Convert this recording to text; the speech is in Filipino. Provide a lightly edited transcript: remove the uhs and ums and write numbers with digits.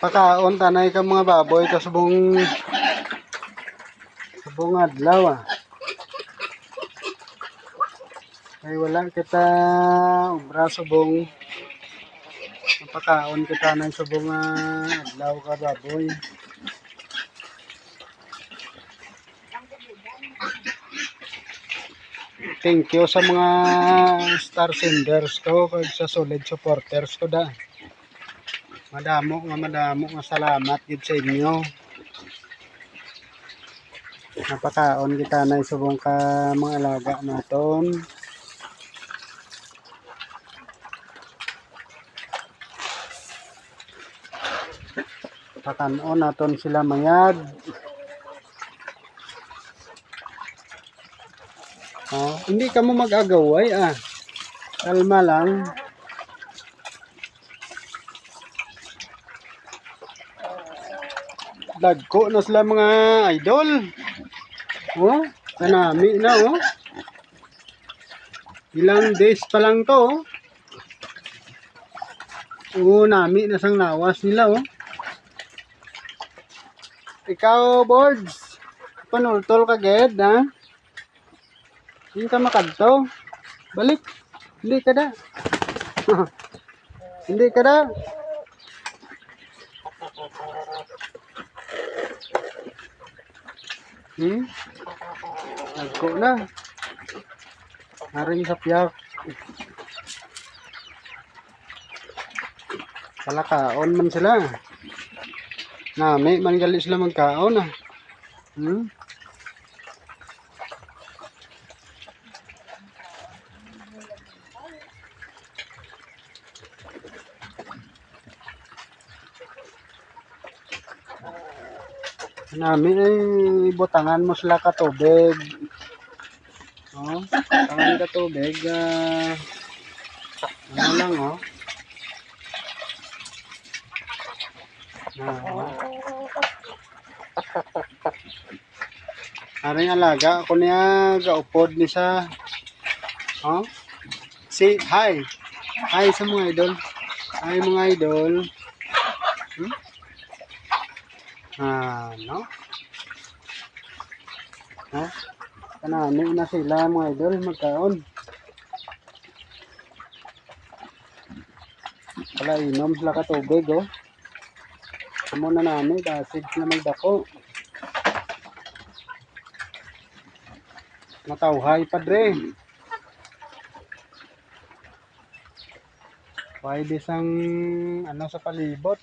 Pakaon tanay ka mga baboy kasubong adlaw ah. Ay wala kita obra subong pakaon kita ng subong adlaw ka baboy. Thank you sa mga star senders ko kag sa solid supporters ko da. Madamo nga salamat gid sa inyo. Napakaon kita na subong ka mga alaga naton. Pakanon naton sila mayad. Oh, hindi ka mo mag-agaway ah. Kalma lang. Dagko na sila mga idol. Oh, kanami na oh. Ilang days pa lang to oh. Oo, nami na sang nawas nila oh. Ikaw, boards. Panultol ka ged ha. Hindi ka makadto. Balik. Hindi ka da. Hindi ka da. Nagko na. Naring sa piyak. Palakaon man sila. Nami man gali sila magkaon ah. Nami ay butangan mo sila ka tubig. Oh, butangan ka tubig. Ano lang oh. Aring alaga ako niya gaupod ni sa oh. Si hi. Hi sa mga idol. Hi mga idol. No? Ha? Kanami na sila mga idol magkaon. Wala inom sila ka tubig oh. Amo na nami dasig sila magdako. Matawhay padre. Pwede sang ano sa palibot.